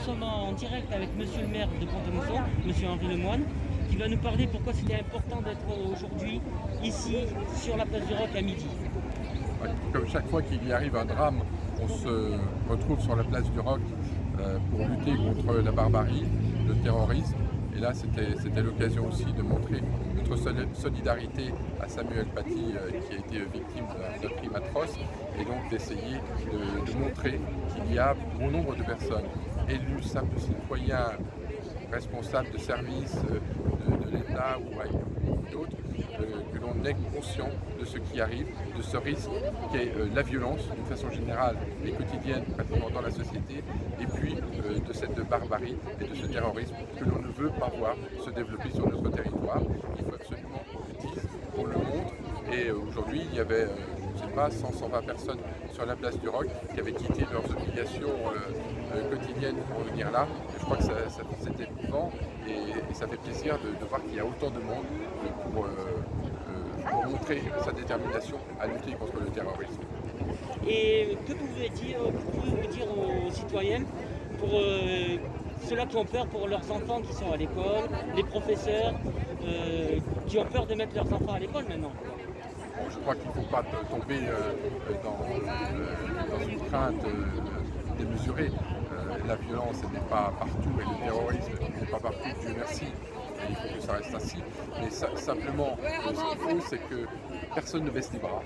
sommes en direct avec monsieur le maire de Pont-à-Mousson, monsieur Henri Lemoine, qui va nous parler pourquoi c'était important d'être aujourd'hui ici sur la place du Roc à midi. Comme chaque fois qu'il y arrive un drame, on se retrouve sur la place du Roc pour lutter contre la barbarie, le terrorisme. Et là, c'était l'occasion aussi de montrer notre solidarité à Samuel Paty, qui a été victime d'un crime atroce, et donc d'essayer de montrer qu'il y a bon nombre de personnes, élus, simples citoyens, responsables de services de l'État ou d'autres, que l'on est conscient de ce qui arrive, de ce risque qui est la violence d'une façon générale et quotidienne pratiquement dans la société, et puis de cette barbarie et de ce terrorisme que l'on ne veut pas voir se développer sur notre territoire. Il faut absolument qu'on le dise, qu'on le montre, et aujourd'hui il y avait, je ne sais pas, 100-120 personnes sur la place du Roc qui avaient quitté leurs obligations quotidiennes pour venir là. Et je crois que c'était émouvant et ça fait plaisir de voir qu'il y a autant de monde pour montrer sa détermination à lutter contre le terrorisme. Et que pouvez-vous dire aux citoyens pour ceux-là qui ont peur pour leurs enfants qui sont à l'école, les professeurs qui ont peur de mettre leurs enfants à l'école maintenant? Bon, je crois qu'il ne faut pas tomber dans une crainte démesurée. La violence n'est pas partout et le terrorisme n'est pas partout, Dieu merci. Et il faut que ça reste ainsi. Mais simplement, ce qu'il faut, c'est que personne ne baisse les bras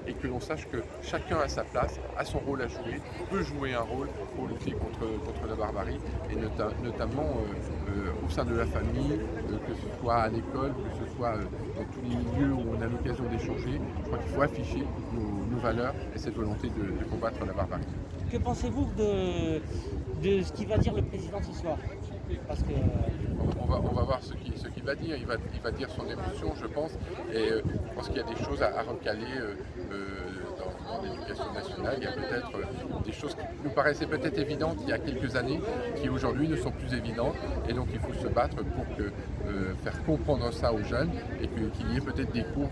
et que l'on sache que chacun a sa place, a son rôle à jouer, peut jouer un rôle pour lutter contre la barbarie, et notamment au sein de la famille, que ce soit à l'école, que ce soit dans tous les milieux où on a l'occasion d'échanger. Je crois qu'il faut afficher nos valeurs et cette volonté de combattre la barbarie. Que pensez-vous de ce qu'il va dire le président ce soir? Parce que on va voir ce qu'il va dire. Il va dire son émotion, je pense, et je pense qu'il y a des choses à recaler dans l'éducation nationale. Il y a peut-être des choses qui nous paraissaient peut-être évidentes il y a quelques années, qui aujourd'hui ne sont plus évidentes, et donc il faut se battre pour faire comprendre ça aux jeunes, et qu'il y ait peut-être des cours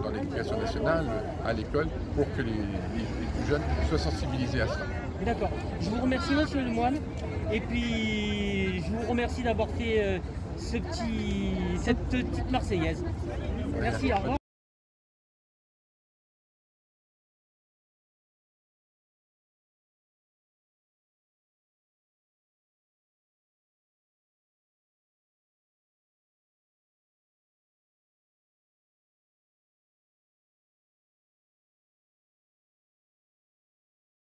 dans l'éducation nationale, à l'école, pour que les plus jeunes soient sensibilisés à cela. D'accord. Je vous remercie, monsieur Lemoine, et puis je vous remercie d'avoir fait cette petite Marseillaise. Merci, au revoir.